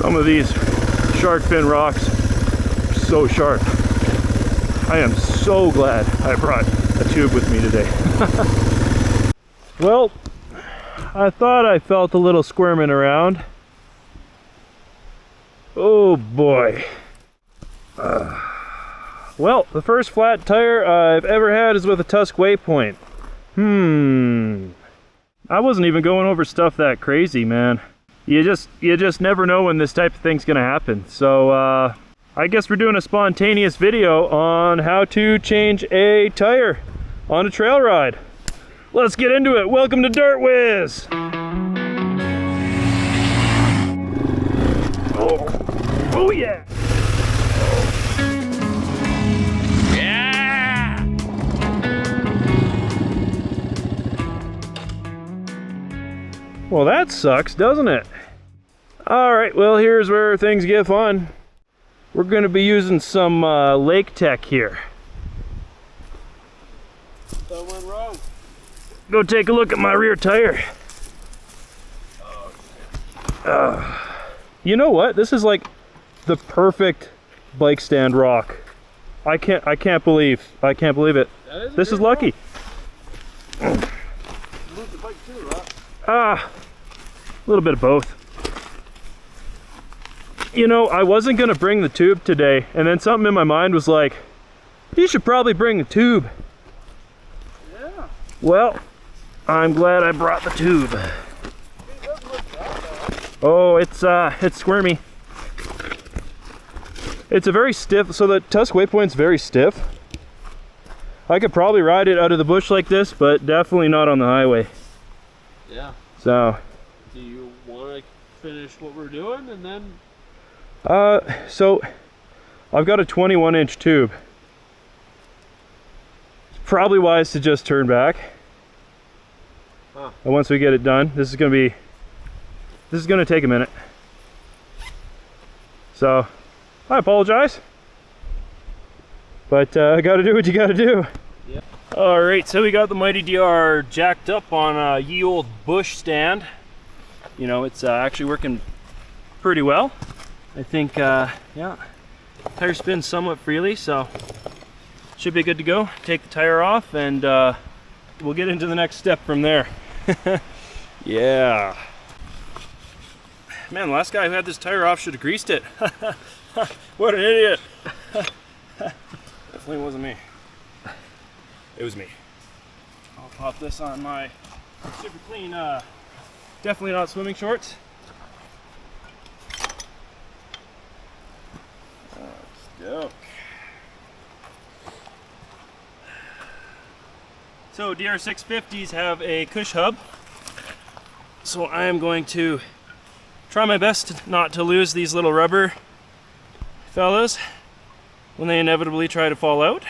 Some of these shark fin rocks are so sharp. I am so glad I brought a tube with me today. Well, I thought I felt a little squirming around. Oh boy. Well, the first flat tire I've ever had is with a Tusk Waypoint. I wasn't even going over stuff that crazy, man. You just never know when this type of thing's gonna happen. So I guess we're doing a spontaneous video on how to change a tire on a trail ride. Let's get into it. Welcome to Dirtwiz. Oh yeah. Well, that sucks, doesn't it? Alright, well, here's where things get fun. We're going to be using some Lake Tech here. That went wrong. Go take a look at my rear tire. You know what? This is like the perfect bike stand rock. I can't believe it. This is lucky. Move the bike too, right? A little bit of both. You know, I wasn't gonna bring the tube today, and then something in my mind was like, you should probably bring the tube. Yeah. Well, I'm glad I brought the tube. It doesn't look that bad. Oh, it's squirmy. It's a very stiff, so the Tusk Waypoint's very stiff. I could probably ride it out of the bush like this, but definitely not on the highway. Yeah. So. Do you want to finish what we're doing and then? So I've got a 21-inch tube. It's probably wise to just turn back. Huh. And once we get it done, this is gonna take a minute. So I apologize, but I gotta do what you gotta do. Yeah. All right, so we got the Mighty DR jacked up on a ye old bush stand. You know, it's actually working pretty well. I think, yeah, tire spins somewhat freely, so should be good to go. Take the tire off and we'll get into the next step from there. Yeah. Man, the last guy who had this tire off should have greased it. What an idiot. Definitely wasn't me. It was me. I'll pop this on my super clean, definitely not swimming shorts. Let's go. So DR650s have a cush hub. So I am going to try my best not to lose these little rubber fellas when they inevitably try to fall out.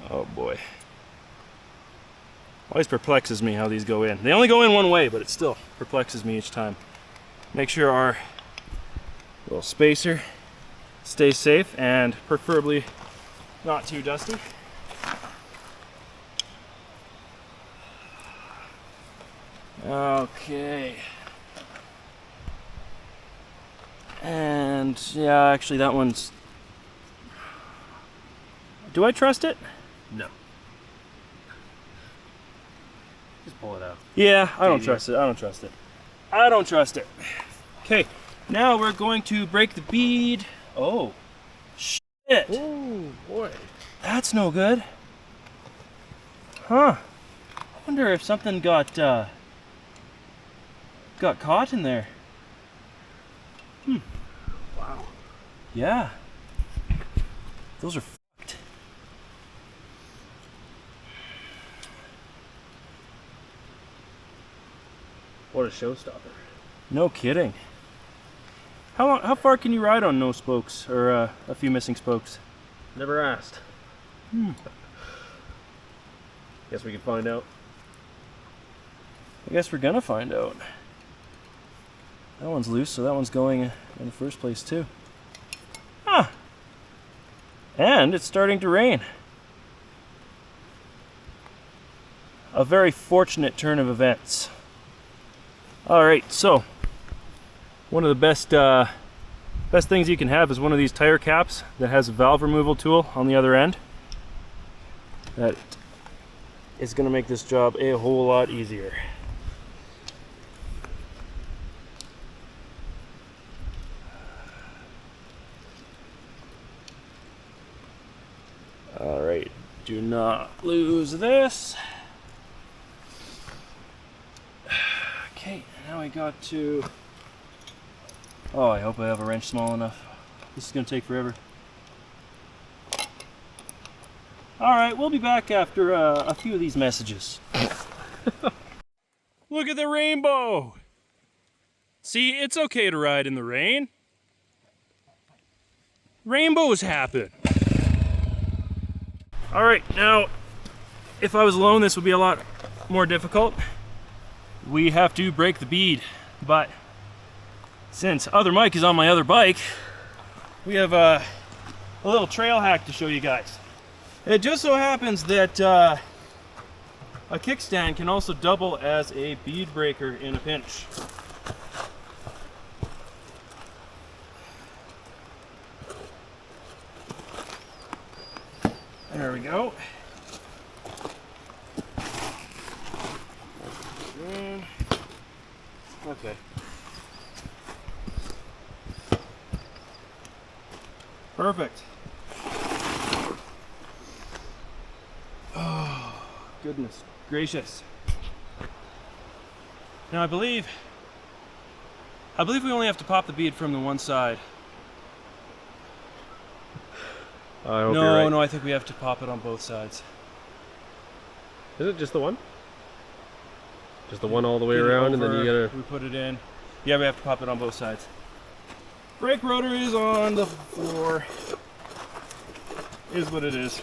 Oh boy. Always perplexes me how these go in. They only go in one way, but it still perplexes me each time. Make sure our little spacer stays safe and preferably not too dusty. Okay. And yeah, actually that one's... Do I trust it? No. Just pull it out. Yeah, I don't trust it. I don't trust it. I don't trust it. Okay, now we're going to break the bead. Oh, shit. Oh, boy. That's no good. Huh. I wonder if something got caught in there. Wow. Yeah. Those are fucked. What a showstopper. No kidding. How far can you ride on no spokes or a few missing spokes? Never asked. Guess we can find out. I guess we're gonna find out. That one's loose, so that one's going in the first place too. Huh. And it's starting to rain. a very fortunate turn of events. All right, so one of the best things you can have is one of these tire caps that has a valve removal tool on the other end. That is going to make this job a whole lot easier. All right, do not lose this. Okay, now we got to... Oh, I hope I have a wrench small enough. This is going to take forever. All right, we'll be back after a few of these messages. Look at the rainbow! See, it's okay to ride in the rain. Rainbows happen. All right, now, if I was alone, this would be a lot more difficult. We have to break the bead, but since other Mike is on my other bike, we have a little trail hack to show you guys. It just so happens that a kickstand can also double as a bead breaker in a pinch. There we go. Okay. Perfect. Oh, goodness gracious. Now I believe we only have to pop the bead from the one side. I hope you're right. No, I think we have to pop it on both sides. Is it just the one? Just the one all the way around, and then you gotta... We put it in. Yeah, we have to pop it on both sides. Brake rotor is on the floor. Is what it is.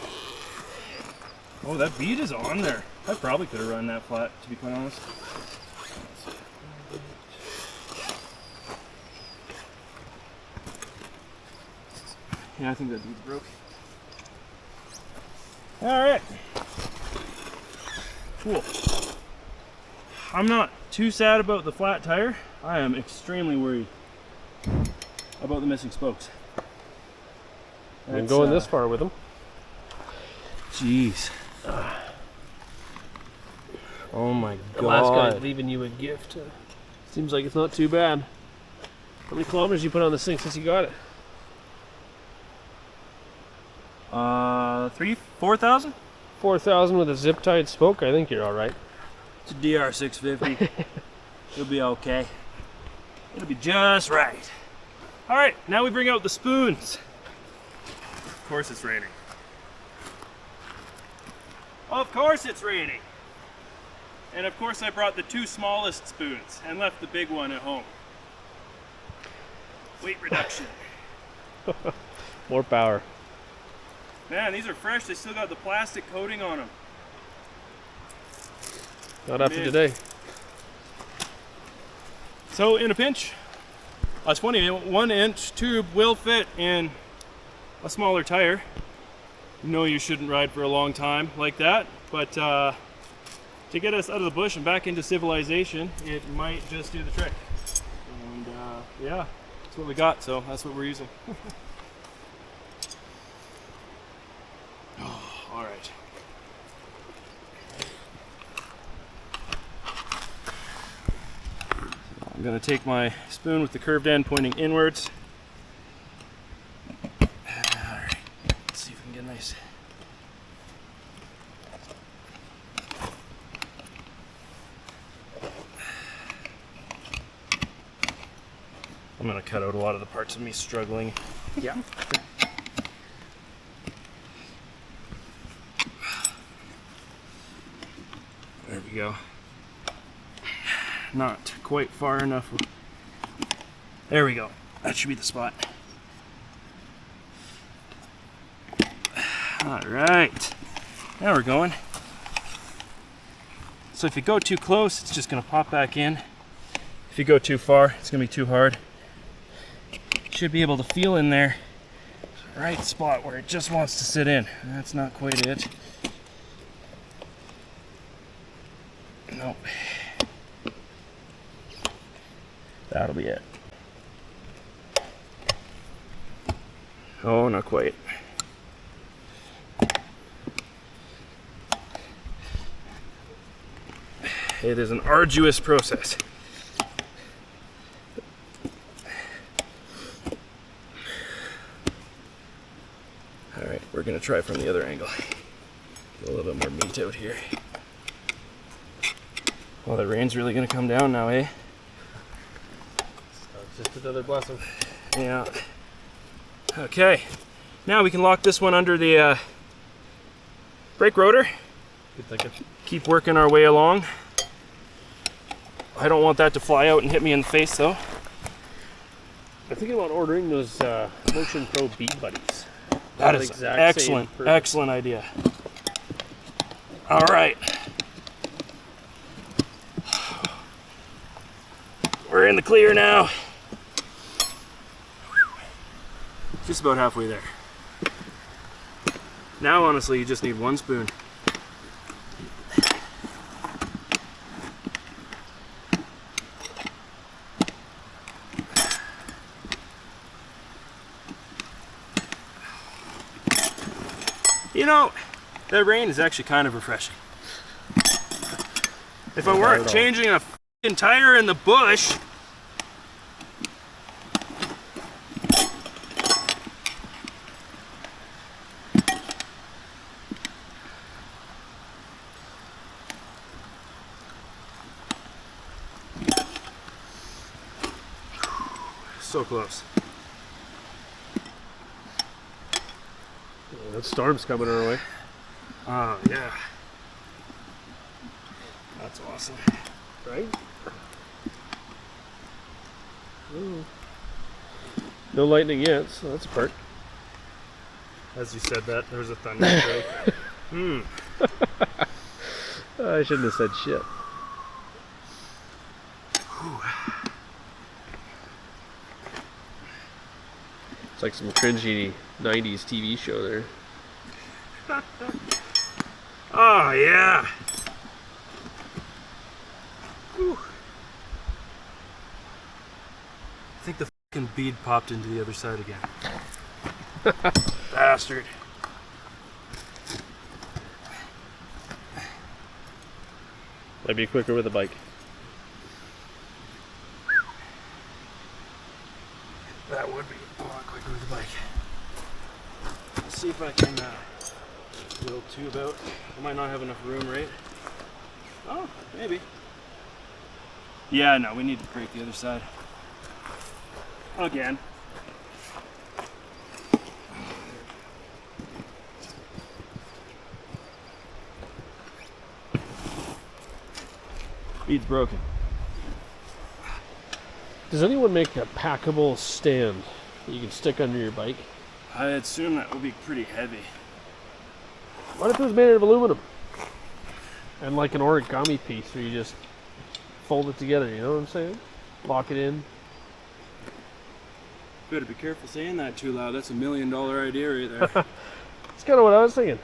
Oh, that bead is on there. I probably could have run that flat, to be quite honest. Yeah, I think that bead's broke. Alright. Cool. I'm not too sad about the flat tire. I am extremely worried about the missing spokes. I've been going this far with them. Jeez. Oh my god. The last guy's leaving you a gift. Seems like it's not too bad. How many kilometers you put on this thing since you got it? 4,000? 4,000 with a zip-tied spoke. I think you're all right. It's a DR650. It'll be okay. It'll be just right. All right, now we bring out the spoons. Of course it's raining. Of course it's raining. And of course I brought the two smallest spoons and left the big one at home. Weight reduction. More power. Man, these are fresh. They still got the plastic coating on them. Not after today. So in a pinch, a 21-inch tube will fit in a smaller tire. No, you shouldn't ride for a long time like that, but to get us out of the bush and back into civilization, it might just do the trick. And yeah, that's what we got, so that's what we're using. Oh, all right. I'm going to take my spoon with the curved end pointing inwards. Alright, let's see if we can get a nice... I'm going to cut out a lot of the parts of me struggling. Yeah. There we go. Not quite far enough. There we go. That should be the spot. All right. Now we're going. So if you go too close, it's just going to pop back in. If you go too far, it's going to be too hard. Should be able to feel in there the right spot where it just wants to sit in. That's not quite it. Nope. That'll be it. Oh, not quite. It is an arduous process. All right, we're gonna try from the other angle. Get a little bit more meat out here. Well, the rain's really gonna come down now, eh? Just another blessing. Yeah. Okay. Now we can lock this one under the brake rotor. Good thinking. Keep working our way along. I don't want that to fly out and hit me in the face, though. I'm thinking about ordering those Motion Pro Bead buddies. That is excellent idea. All right. We're in the clear now. Just about halfway there. Now, honestly, you just need one spoon. You know, that rain is actually kind of refreshing. If I weren't changing a f***ing tire in the bush, so close. That storm's coming our way. Oh, yeah. That's awesome. Right? Ooh. No lightning yet, so that's a perk. As you said that, there was a thunder strike. I shouldn't have said shit. It's like some cringy 90s TV show there. Oh, yeah. Whew. I think the fucking bead popped into the other side again. Bastard. Might be quicker with a bike. That would be a lot quicker with a bike. Let's see if I can little tube out. I might not have enough room, right? Oh, maybe. Yeah, no, we need to break the other side. Again. Bead's broken. Does anyone make a packable stand that you can stick under your bike? I assume that would be pretty heavy. What if it was made out of aluminum? And like an origami piece where you just fold it together, you know what I'm saying? Lock it in. Better be careful saying that too loud. That's $1 million idea right there. That's kind of what I was thinking.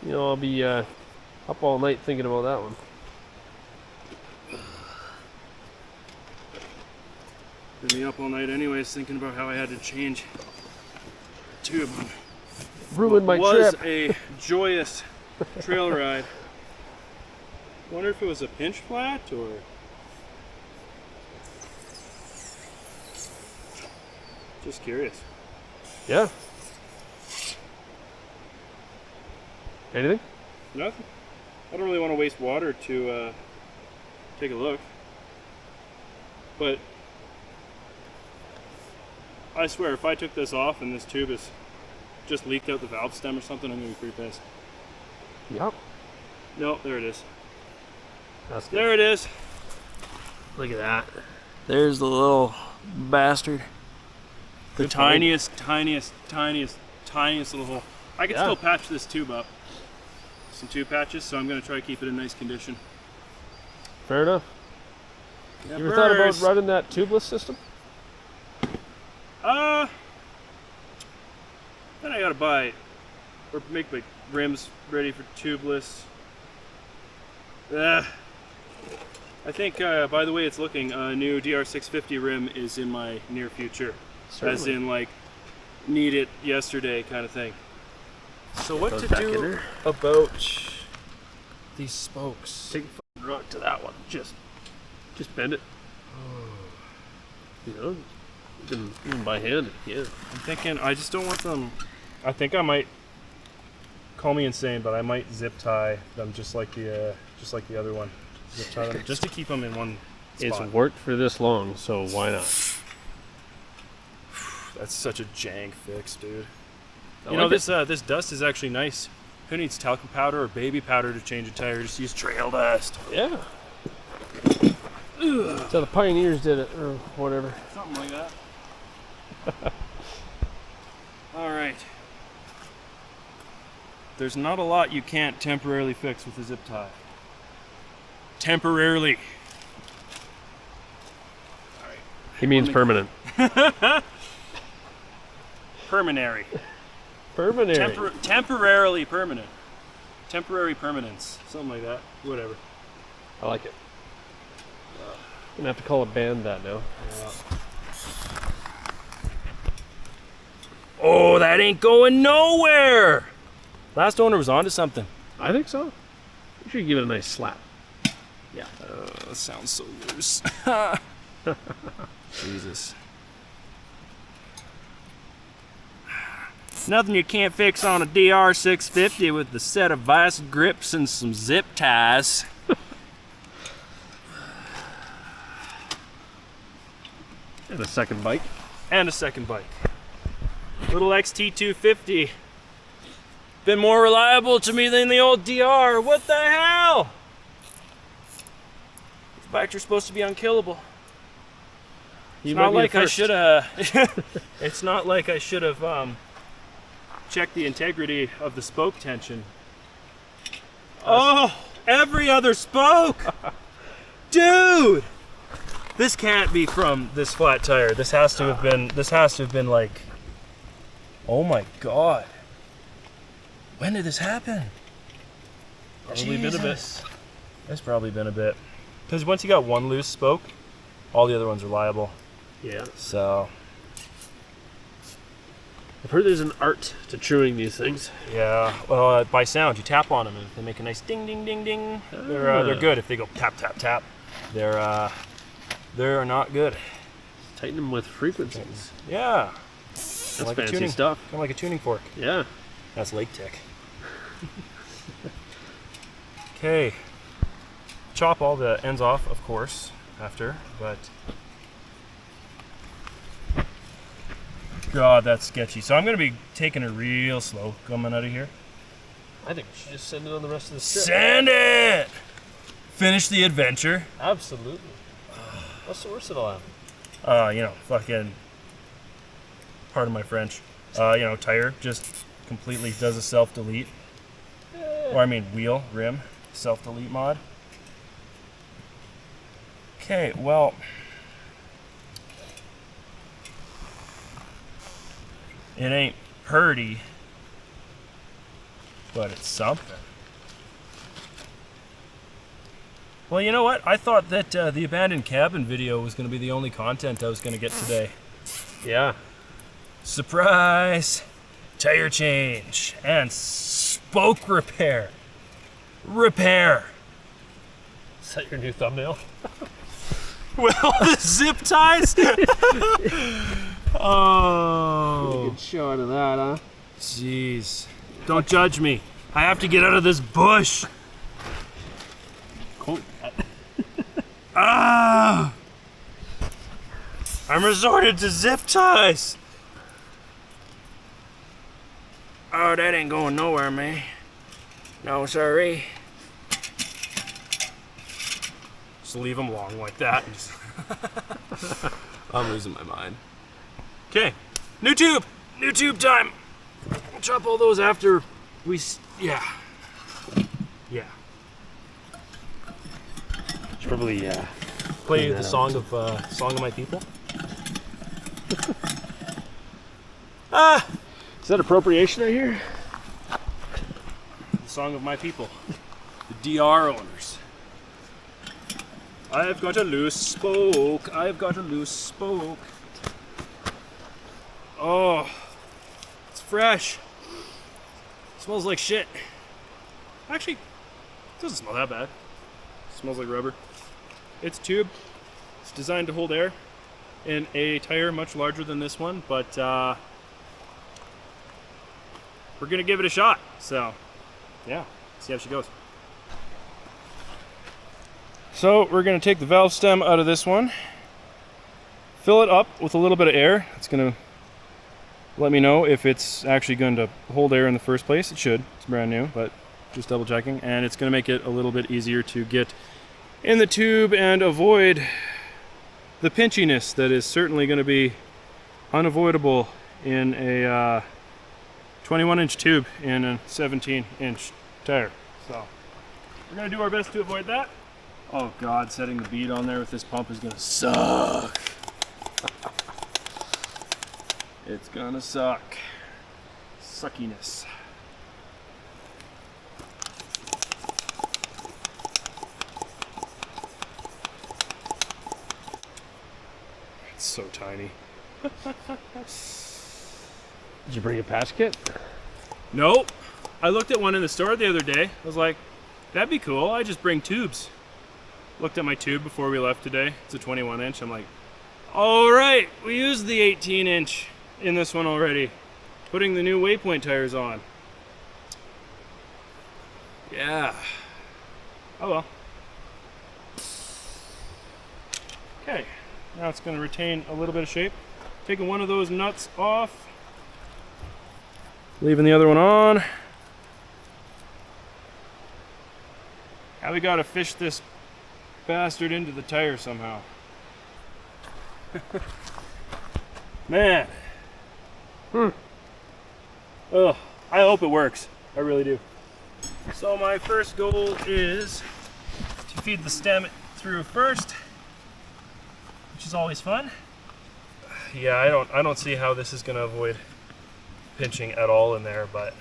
You know, I'll be up all night thinking about that one. Been me up all night anyways, thinking about how I had to change the tube on Ruined my was trip. a joyous trail ride. Wonder if it was a pinch flat or just curious. Yeah. Anything? Nothing. I don't really want to waste water to take a look, but I swear if I took this off and this tube is just leaked out the valve stem or something, I'm gonna be pretty pissed. Yep. No, there it is. That's good. There it is. Look at that. There's the little bastard. The Good tiniest little hole. I can Yeah. still patch this tube up. Some tube patches, so I'm gonna try to keep it in nice condition. Fair enough. Yeah, You ever thought about burrs. running that tubeless system? Then I gotta buy or make my rims ready for tubeless. I think, by the way it's looking, a new DR650 rim is in my near future. Certainly. As in, like, need it yesterday kind of thing. So what Goes to back in do there. about these spokes? Take a fucking rock to that one. Just bend it. You know, even by hand. Yeah. I'm thinking, I just don't want them. I think I might. Call me insane, but I might zip tie them just like the other one. Zip tie them just to keep them in one spot. It's worked for this long, so why not? That's such a jank fix, dude. I You know, like this dust is actually nice. Who needs talcum powder or baby powder to change a tire? Just use trail dust. Yeah. So the pioneers did it, or whatever. Something like that. All right. There's not a lot you can't temporarily fix with a zip tie. Temporarily. He means permanent. Permanary. Permanent. Temporarily permanent. Temporary permanence. Something like that. Whatever. I like it. Gonna have to call a band that now. Oh, that ain't going nowhere! Last owner was onto something. I think so. You should give it a nice slap. Yeah. That sounds so loose. Jesus. Nothing you can't fix on a DR650 with the set of vice grips and some zip ties. And a second bike. And a second bike. Little XT250. Been more reliable to me than the old DR. What the hell? These bikes are supposed to be unkillable. It's not like I should have. It's not like I should have checked the integrity of the spoke tension. Oh, every other spoke, dude. This can't be from this flat tire. This has to have been. This has to have been like. Oh my God. When did this happen? Probably been a bit. It's probably been a bit. Because once you got one loose spoke, all the other ones are liable. Yeah. So, I've heard there's an art to truing these things. yeah. Well, by sound, you tap on them and they make a nice ding, ding, ding, ding. They're good. If they go tap, tap, tap, they're not good. Tighten them with frequencies. Yeah. That's Like fancy stuff. Kind of like a tuning fork. Yeah. That's Lake Tech. Okay. Chop all the ends off, of course, after, but God, that's sketchy. So I'm gonna be taking it real slow coming out of here. I think we should just send it on the rest of the trip. Send it! Finish the adventure. Absolutely. What's the worst that'll happen? Fucking, pardon my French, tire just completely does a self-delete. Or I mean wheel, rim, self-delete mod. Okay, well, it ain't purty, but it's something. Well, you know what? I thought that the abandoned cabin video was going to be the only content I was going to get today. Yeah. Surprise! Tire change and spoke repair. Repair. Is that your new thumbnail? Well, the zip ties. Oh. Good shot of that, huh? Jeez. Don't judge me. I have to get out of this bush. Cool. Ah! I'm resorted to zip ties. Oh, that ain't going nowhere, man. No, sorry. Just leave them long like that. I'm losing my mind. Okay, new tube time. We'll chop all those after we. Yeah. Should probably Play clean the that song out. of Song of My People. Is that appropriation right here? The Song of My People. The DR owners. I've got a loose spoke. I've got a loose spoke. Oh, it's fresh. Smells like shit. Actually, it doesn't smell that bad. It smells like rubber. It's tube. It's designed to hold air in a tire much larger than this one, but we're gonna give it a shot. So, yeah, see how she goes. So we're gonna take the valve stem out of this one, fill it up with a little bit of air. It's gonna let me know if it's actually going to hold air in the first place. It should. It's brand new, but just double checking. And it's gonna make it a little bit easier to get in the tube and avoid the pinchiness that is certainly gonna be unavoidable in a 21-inch tube in a 17-inch tire. So we're gonna do our best to avoid that. Oh God, setting the bead on there with this pump is gonna suck. It's gonna suck. Suckiness. It's so tiny. Did you bring a patch kit? Nope. I looked at one in the store the other day. I was like, that'd be cool. I just bring tubes. Looked at my tube before we left today. It's a 21-inch. I'm like, all right, we used the 18-inch in this one already. Putting the new Waypoint tires on. Yeah. Oh well. Okay, now it's going to retain a little bit of shape. Taking one of those nuts off. Leaving the other one on. Now we got to fish this bastard into the tire somehow. Man. Ugh, I hope it works. I really do. So my first goal is to feed the stem through first, which is always fun. Yeah, I don't see how this is going to avoid pinching at all in there, but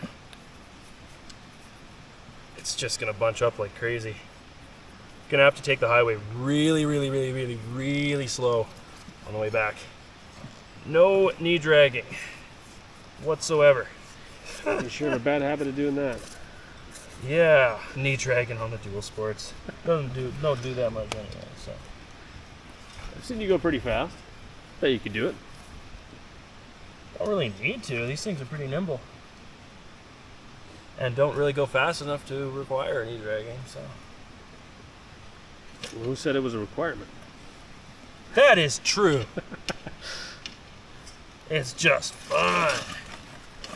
it's just going to bunch up like crazy. Gonna have to take the highway really slow on the way back. No knee dragging whatsoever. You sure have a bad habit of doing that. Yeah, knee dragging on the dual sports. Don't do that much anyway, so. I've seen you go pretty fast. Bet you could do it. Don't really need to. These things are pretty nimble. And don't really go fast enough to require knee dragging, so. Well, who said it was a requirement? That is true. It's just fun.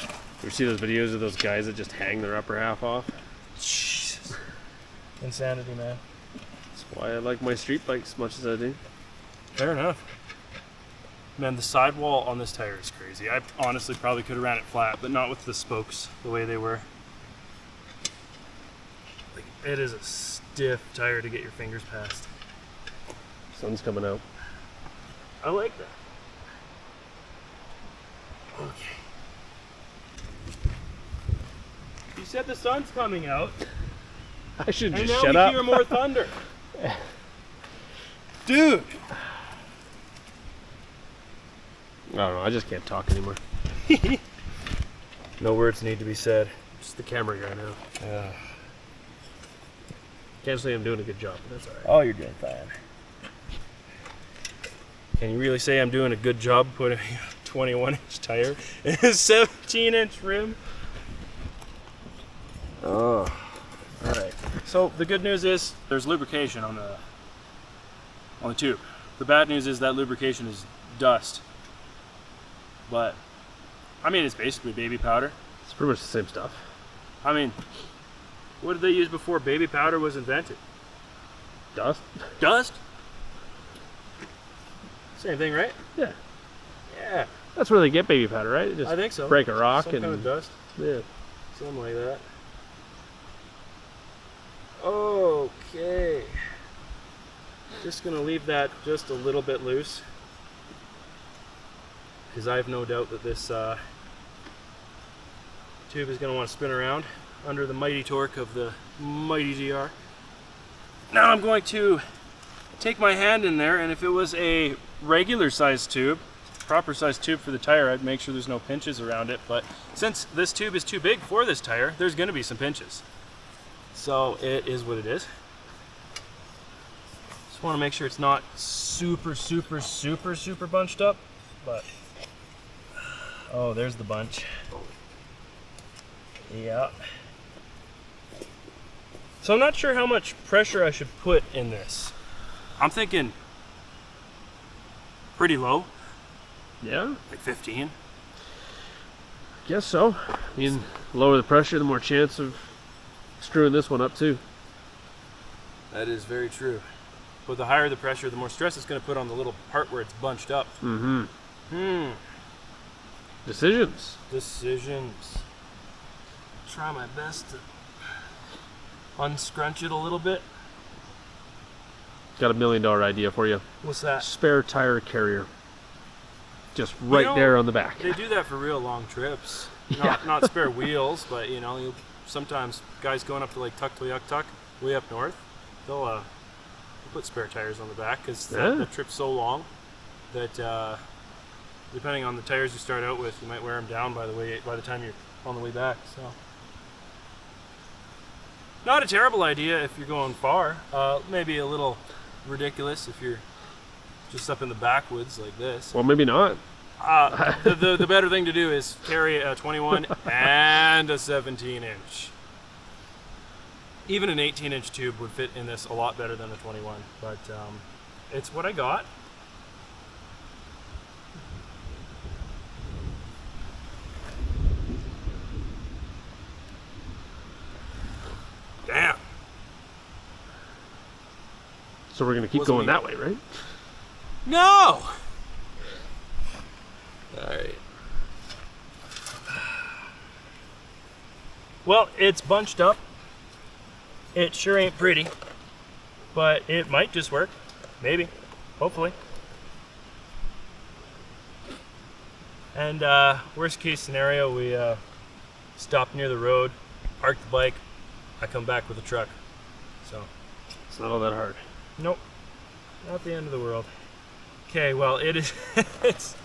You ever see those videos of those guys that just hang their upper half off? Jesus. Insanity, man. That's why I like my street bikes as much as I do. Fair enough. Man, the sidewall on this tire is crazy. I honestly probably could have ran it flat, but not with the spokes the way they were. Like, it is a stiff tire to get your fingers past. Sun's coming out. I like that. Okay. You said the sun's coming out, I should and just now shut we up. hear more thunder. Dude! I don't know, I just can't talk anymore. No words need to be said. Just the camera guy now. Yeah. Can't say I'm doing a good job, but that's alright. Oh, you're doing fine. Can you really say I'm doing a good job putting a 21-inch tire in a 17-inch rim? Oh, all right. So the good news is there's lubrication on the tube. The bad news is that lubrication is dust. But I mean, it's basically baby powder. It's pretty much the same stuff. I mean, what did they use before baby powder was invented? Dust? Dust? Same thing, right? Yeah. Yeah. That's where they get baby powder, right? They just I think so. break a rock Some and kind of dust. yeah. Something like that. Okay. Just gonna leave that just a little bit loose, because I have no doubt that this tube is gonna want to spin around under the mighty torque of the mighty DR. Now I'm going to take my hand in there, and if it was a regular size tube, proper size tube for the tire, I'd make sure there's no pinches around it. But since this tube is too big for this tire, there's going to be some pinches. So it is what it is. Just want to make sure it's not super bunched up, but oh, there's the bunch. Yeah. So I'm not sure how much pressure I should put in this. I'm thinking pretty low. Yeah? Like 15. Guess so. I mean, lower the pressure, the more chance of screwing this one up too. That is very true. But the higher the pressure, the more stress it's going to put on the little part where it's bunched up. Decisions. Try my best to unscrunch it a little bit. Got $1 million idea for you. What's that? Spare tire carrier. Just right there on the back. They do that for real long trips. Yeah. Not spare wheels, but you know, sometimes guys going up to like Tuktoyaktuk, way up north, they'll put spare tires on the back because the trip's so long that depending on the tires you start out with, you might wear them down by the time you're on the way back. So, not a terrible idea if you're going far. Maybe a little ridiculous if you're just up in the backwoods like this. Well, maybe not. The better thing to do is carry a 21 and a 17-inch. Even an 18-inch tube would fit in this a lot better than a 21, but it's what I got. Damn. So we're gonna keep going that way, right? No! Alright. Well, it's bunched up. It sure ain't pretty, but it might just work. Maybe. Hopefully. And worst case scenario, we stop near the road, park the bike, I come back with a truck. So it's not all that hard. Nope. Not the end of the world. Okay, well it is it's,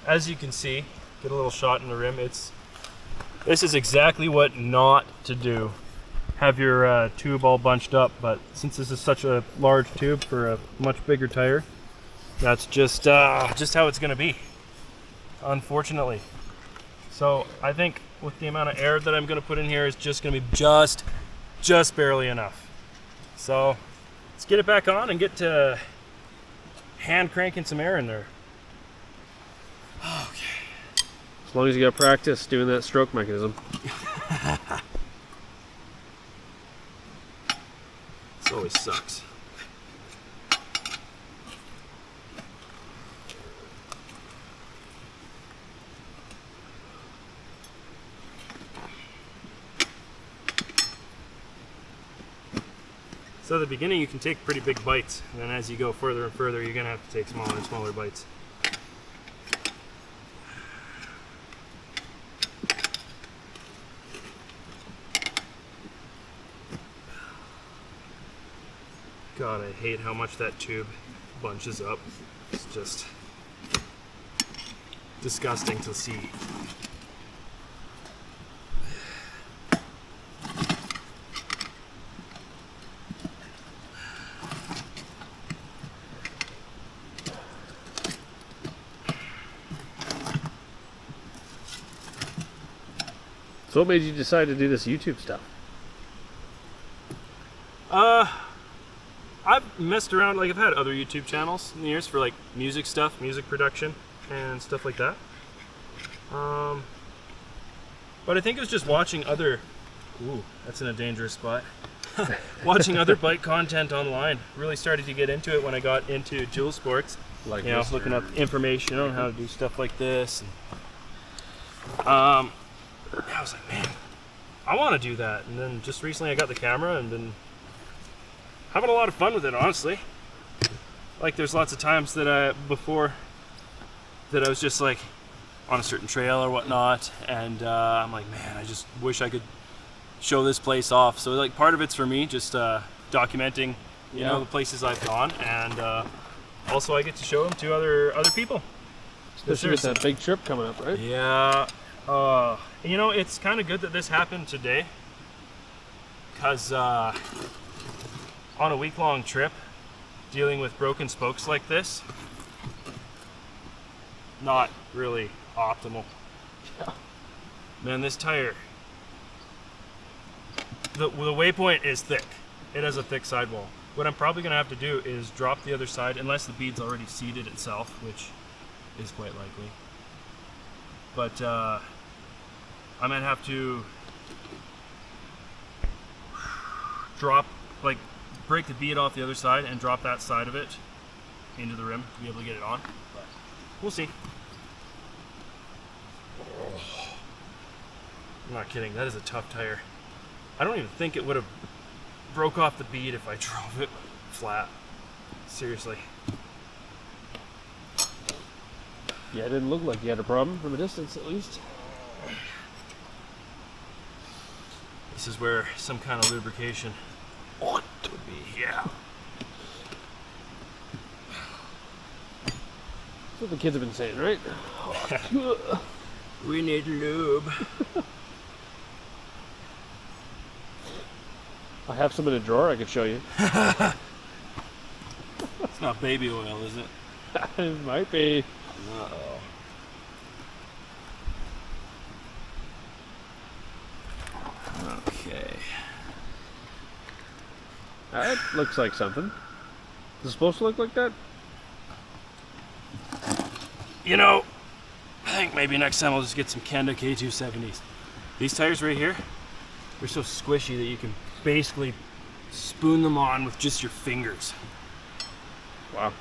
as you can see, get a little shot in the rim, this is exactly what not to do. Have your tube all bunched up, but since this is such a large tube for a much bigger tire, that's just how it's gonna be, unfortunately. So I think with the amount of air that I'm gonna put in here is just gonna be just barely enough. So let's get it back on and get to hand cranking some air in there. Okay. As long as you got practice doing that stroke mechanism. This always sucks. So at the beginning you can take pretty big bites, and then as you go further and further you're going to have to take smaller and smaller bites. God, I hate how much that tube bunches up. It's just disgusting to see. So what made you decide to do this YouTube stuff? I've messed around, like I've had other YouTube channels in the years for like music stuff, music production and stuff like that. But I think it was just watching other, ooh, that's in a dangerous spot. Watching other bike content online. Really started to get into it when I got into dual sports. Like, you know, looking up information on how to do stuff like this. And, I was like, man, I want to do that. And then just recently I got the camera and been having a lot of fun with it, honestly. Like there's lots of times that before that I was just like on a certain trail or whatnot, and I'm like, man, I just wish I could show this place off. So like part of it's for me, just documenting you know, the places I've gone, and also I get to show them to other people. Especially with that big trip coming up, right? Yeah. You know, it's kind of good that this happened today, because on a week-long trip, dealing with broken spokes like this, not really optimal. Yeah. Man, this tire, the waypoint is thick. It has a thick sidewall. What I'm probably going to have to do is drop the other side, unless the bead's already seated itself, which is quite likely. But I might have to drop, like, break the bead off the other side and drop that side of it into the rim to be able to get it on. But we'll see. I'm not kidding, that is a tough tire. I don't even think it would have broke off the bead if I drove it flat. Seriously. Yeah, it didn't look like you had a problem from a distance, at least. This is where some kind of lubrication ought to be, yeah. That's what the kids have been saying, right? We need lube. I have some in a drawer I could show you. It's not baby oil, is it? It might be. Uh-oh. Okay. That looks like something. Is it supposed to look like that? You know, I think maybe next time I'll just get some Kenda K270s. These tires right here, they're so squishy that you can basically spoon them on with just your fingers. Wow.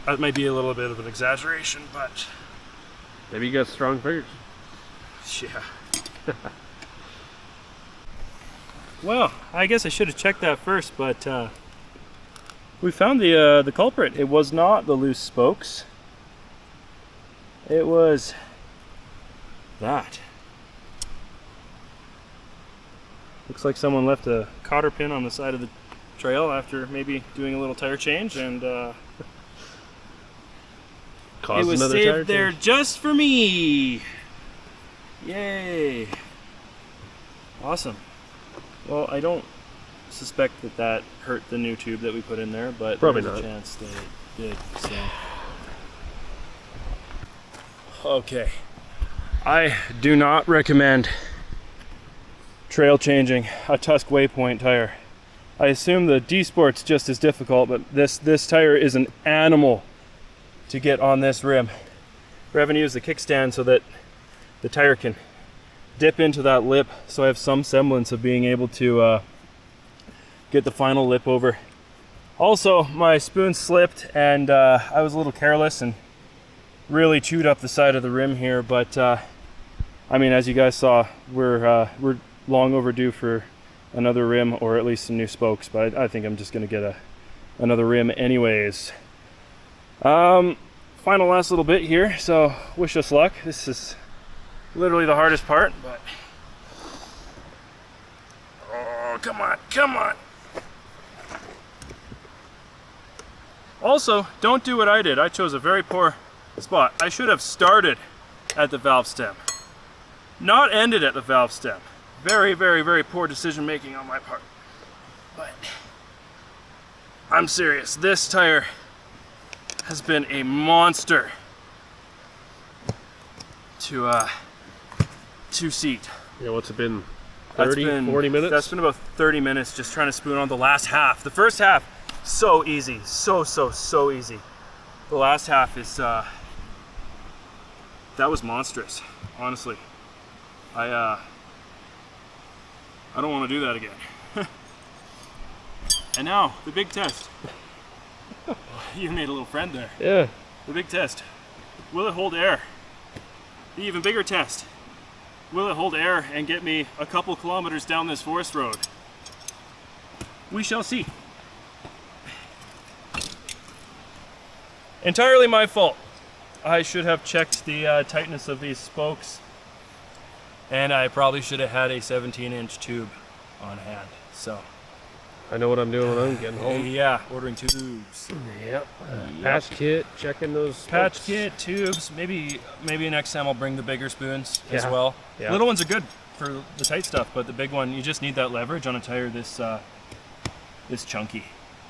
That might be a little bit of an exaggeration, but Maybe you got strong fingers. yeah. Well, I guess I should have checked that first, but we found the culprit. It was not the loose spokes. It was that. Looks like someone left a cotter pin on the side of the trail after maybe doing a little tire change, and it was saved there just for me. Yay! Awesome. Well, I don't suspect that hurt the new tube that we put in there, but probably there's not. a chance that it did. So. Okay. I do not recommend trail changing a Tusk Waypoint tire. I assume the D Sport's just as difficult, but this tire is an animal to get on this rim. We're having to use the kickstand so that the tire can dip into that lip, so I have some semblance of being able to get the final lip over. Also, my spoon slipped, and I was a little careless and really chewed up the side of the rim here, but I mean, as you guys saw, we're long overdue for another rim, or at least some new spokes, but I think I'm just gonna get another rim anyways. Final last little bit here, so wish us luck. This is literally the hardest part, but oh, come on, come on. Also, don't do what I did. I chose a very poor spot. I should have started at the valve stem, not ended at the valve stem. Very, very, very poor decision making on my part. But I'm serious. This tire has been a monster to seat. Yeah, what's it been? 30, 40 minutes? That's been about 30 minutes just trying to spoon on the last half. The first half, so easy. So easy. The last half is, that was monstrous, honestly. I don't want to do that again. And now, the big test. You made a little friend there. Yeah. The big test. Will it hold air? The even bigger test. Will it hold air and get me a couple kilometers down this forest road? We shall see. Entirely my fault. I should have checked the tightness of these spokes, and I probably should have had a 17-inch tube on hand. So I know what I'm doing when I'm getting home. Yeah, ordering tubes. Yep. Patch kit, checking those Patch spokes. kit, tubes. Maybe next time I'll bring the bigger spoons as Yeah. well. Yeah. Little ones are good for the tight stuff, but the big one, you just need that leverage on a tire this chunky.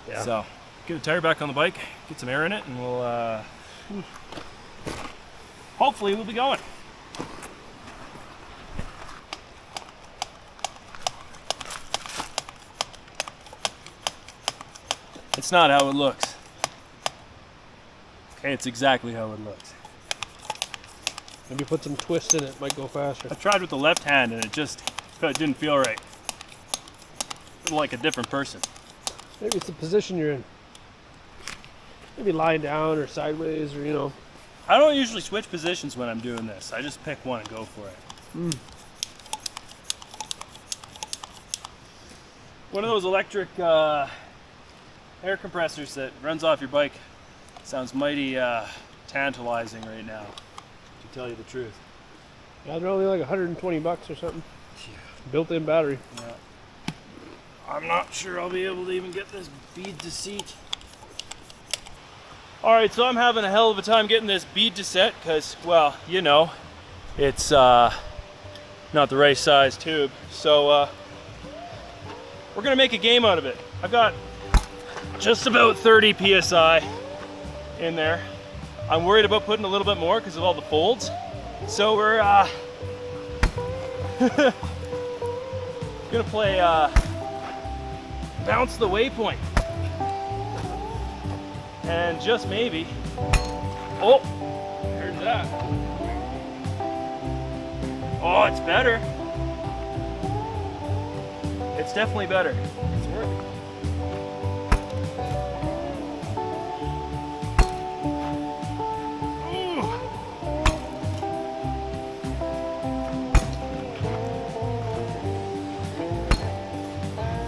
Yeah. So get a tire back on the bike, get some air in it, and we'll hopefully we'll be going. It's not how it looks. Okay, it's exactly how it looks. Maybe put some twist in it, might go faster. I tried with the left hand and it didn't feel right. Like a different person. Maybe it's the position you're in. Maybe lying down or sideways or, you know. I don't usually switch positions when I'm doing this. I just pick one and go for it. One of those electric air compressors that runs off your bike sounds mighty tantalizing right now, to tell you the truth. Yeah, they're only like 120 bucks or something. Built-in battery. Yeah. I'm not sure I'll be able to even get this bead to seat. Alright, so I'm having a hell of a time getting this bead to set because, well, you know, it's not the right size tube. So we're gonna make a game out of it. I've got just about 30 PSI in there. I'm worried about putting a little bit more because of all the folds. So we're gonna play Bounce the Waypoint. And just maybe, oh, here's that. Oh, it's better. It's definitely better. It's working.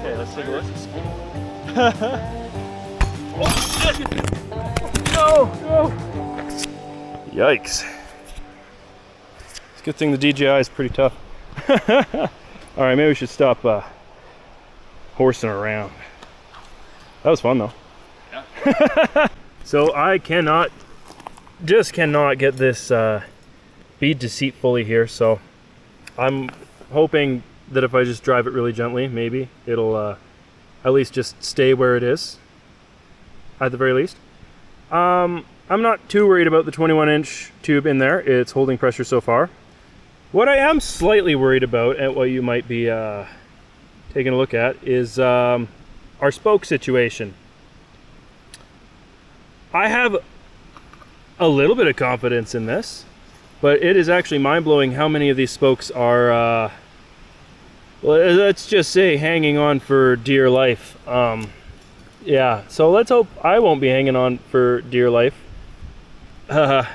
Okay, let's take a look. Oh, shit. No! Yikes. It's a good thing the DJI is pretty tough. Alright, maybe we should stop horsing around. That was fun though. Yeah. So I just cannot get this bead to seat fully here, so I'm hoping that if I just drive it really gently, maybe it'll at least just stay where it is, at the very least. I'm not too worried about the 21-inch tube in there. It's holding pressure so far. What I am slightly worried about, and what you might be taking a look at, is our spoke situation. I have a little bit of confidence in this, but it is actually mind-blowing how many of these spokes are, well, let's just say, hanging on for dear life. Yeah, so let's hope I won't be hanging on for dear life on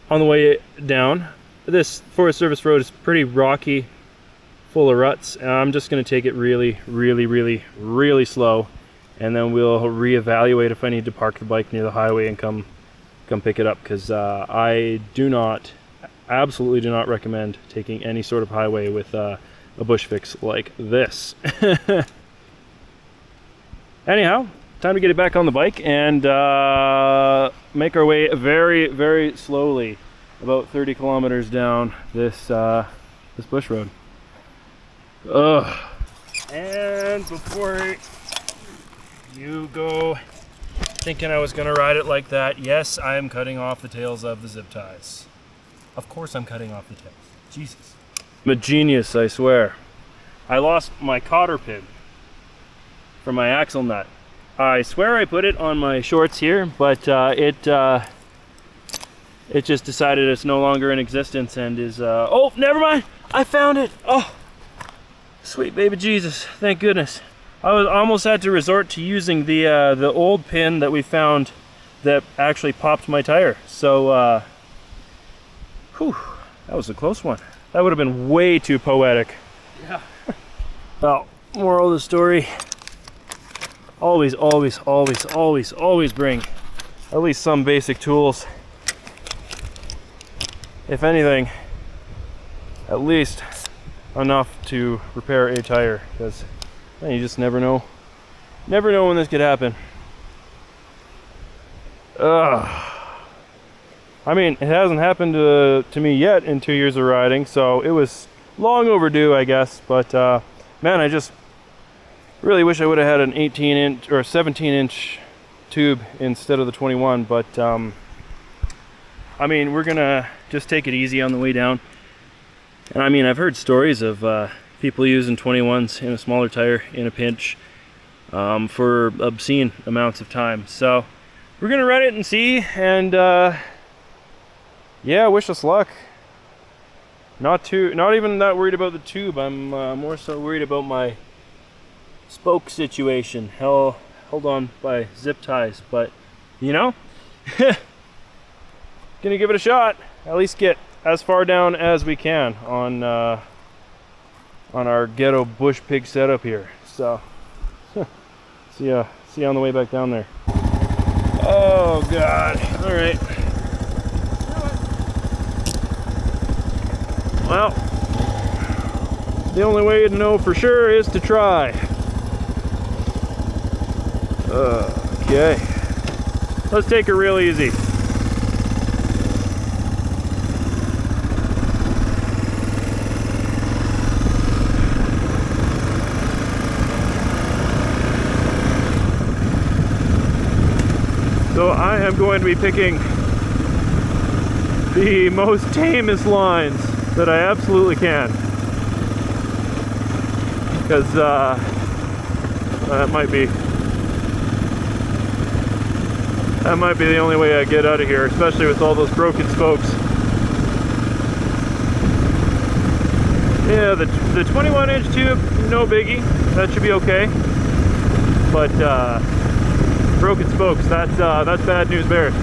the way down. This Forest Service road is pretty rocky, full of ruts, and I'm just going to take it really, really, really, really slow, and then we'll reevaluate if I need to park the bike near the highway and come pick it up, because I absolutely do not recommend taking any sort of highway with a bush fix like this. Anyhow, time to get it back on the bike and make our way very, very slowly, about 30 kilometers down this bush road. Ugh. And before you go thinking I was gonna ride it like that, yes, I am cutting off the tails of the zip ties. Of course I'm cutting off the tails. Jesus. I'm a genius, I swear. I lost my cotter pin from my axle nut. I swear I put it on my shorts here, but it just decided it's no longer in existence and is oh, never mind, I found it. Oh, sweet baby Jesus, thank goodness. I almost had to resort to using the old pin that we found that actually popped my tire. So whew, that was a close one. That would have been way too poetic. Yeah. Well, moral of the story, always, always, always, always, always bring at least some basic tools. If anything, at least enough to repair a tire, because you just never know Never know when this could happen. Ugh. I mean, it hasn't happened to me yet in 2 years of riding, so it was long overdue, I guess. But man, I just really wish I would have had an 18-inch or 17-inch tube instead of the 21. But I mean, we're gonna just take it easy on the way down. And I mean, I've heard stories of people using 21s in a smaller tire in a pinch for obscene amounts of time. So we're gonna run it and see, and yeah, wish us luck. Not even that worried about the tube. I'm more so worried about my spoke situation. Held on by zip ties, but you know, gonna give it a shot. At least get as far down as we can on our ghetto bush pig setup here. So see you on the way back down there. Oh God! All right. Well, the only way to know for sure is to try. Okay. Let's take it real easy. So I am going to be picking the most tamest lines that I absolutely can, because that might be the only way I get out of here, especially with all those broken spokes. Yeah, the 21-inch tube, no biggie, that should be okay, but broken spokes, that's bad news bears.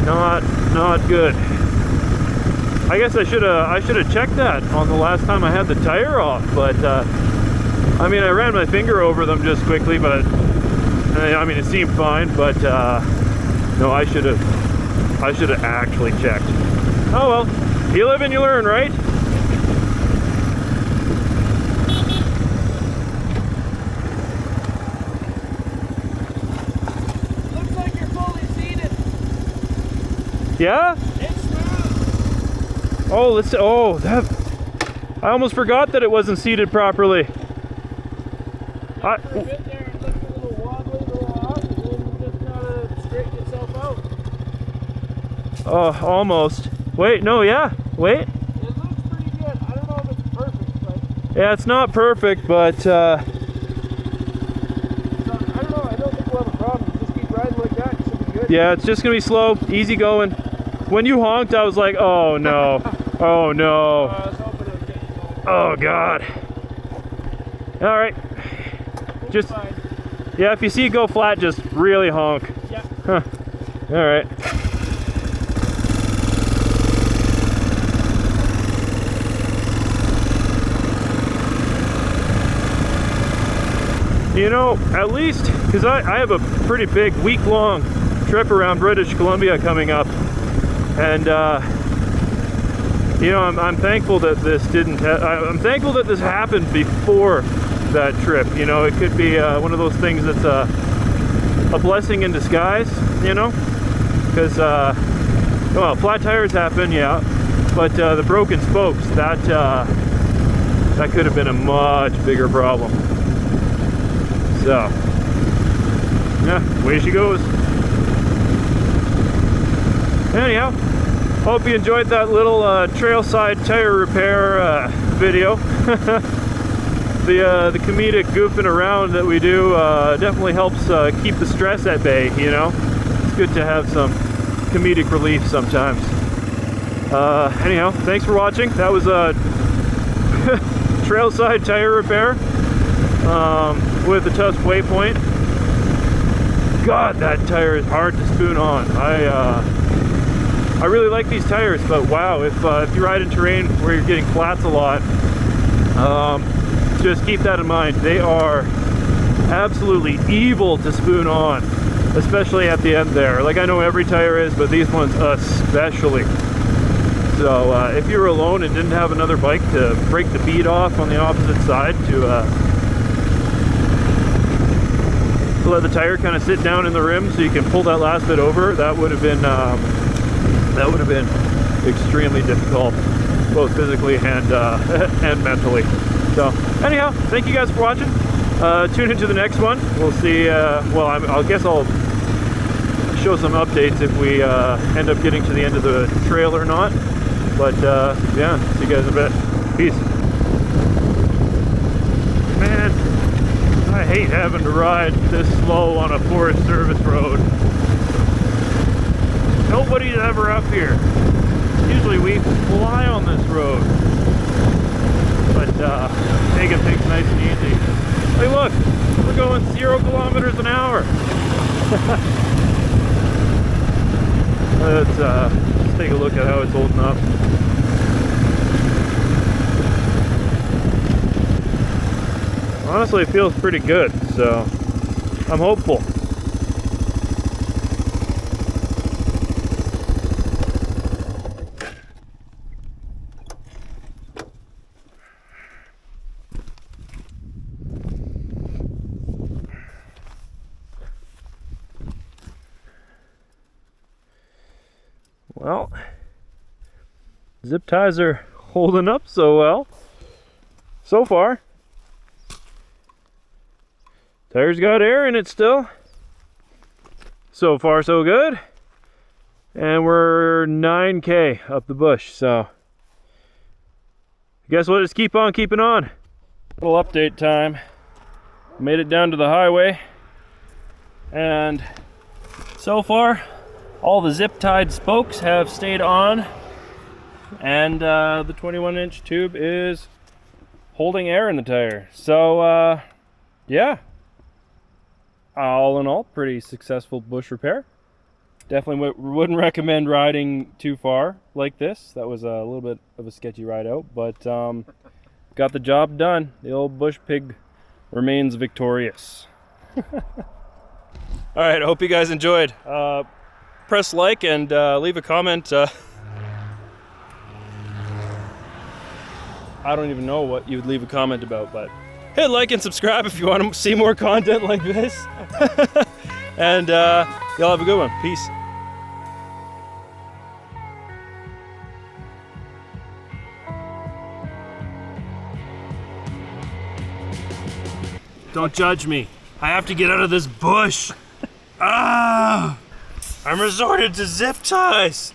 Not good. I guess I should have checked that on the last time I had the tire off, but I mean, I ran my finger over them just quickly, but I mean, it seemed fine, but no, I should have actually checked. Oh well, you live and you learn, right? Looks like you're fully seated. Yeah? Oh, I almost forgot that it wasn't seated properly. For a bit there, it looked a little wobbly, a little off, and then just kind of straightened itself out. Oh, almost. Wait, no, yeah, wait. It looks pretty good. I don't know if it's perfect, but... Yeah, it's not perfect, but So, I don't know, I don't think we'll have a problem. Just keep riding like that, it should be good. yeah, it's just gonna be slow, easy going. When you honked, I was like, oh no, oh no. I was hoping it would get you going. Oh God. All right. Just, Fine. yeah, if you see it go flat, just really honk. Yeah. Huh. All right. You know, at least, because I have a pretty big week-long trip around British Columbia coming up, and you know, I'm thankful that this I'm thankful that this happened before that trip. You know, it could be one of those things that's a blessing in disguise, you know, because well, flat tires happen, yeah, but the broken spokes, that could have been a much bigger problem. So yeah, way she goes. Anyhow, hope you enjoyed that little trailside tire repair video. The comedic goofing around that we do definitely helps keep the stress at bay, you know. It's good to have some comedic relief sometimes. Anyhow, thanks for watching. That was a trailside tire repair with the Tusk Waypoint. God, that tire is hard to spoon on. I really like these tires, but wow, if you ride in terrain where you're getting flats a lot, just keep that in mind. They are absolutely evil to spoon on, especially at the end there. Like, I know every tire is, but these ones especially. So if you were alone and didn't have another bike to break the bead off on the opposite side to to let the tire kind of sit down in the rim so you can pull that last bit over, that would have been extremely difficult, both physically and and mentally. So anyhow, thank you guys for watching. Tune into the next one. We'll see. Well, I guess I'll show some updates if we end up getting to the end of the trail or not. But yeah, see you guys in a bit. Peace. Man, I hate having to ride this slow on a Forest Service road. Nobody's ever up here. Usually we fly on this road. But taking things nice and easy. Hey look, we're going 0 kilometers an hour. Let's take a look at how it's holding up. Honestly, it feels pretty good, so I'm hopeful. Well, zip ties are holding up so well so far. Tire's got air in it still. So far so good. And we're 9K up the bush, so guess we'll just keep on keeping on. Little update time. Made it down to the highway, and so far all the zip tied spokes have stayed on, and the 21-inch tube is holding air in the tire. So yeah, all in all, pretty successful bush repair. Definitely wouldn't recommend riding too far like this. That was a little bit of a sketchy ride out, but got the job done. The old bush pig remains victorious. All right, I hope you guys enjoyed. Press like and leave a comment. I don't even know what you would leave a comment about, but hit like and subscribe if you want to see more content like this. And y'all have a good one. Peace. Don't judge me. I have to get out of this bush. I'm resorted to zip ties.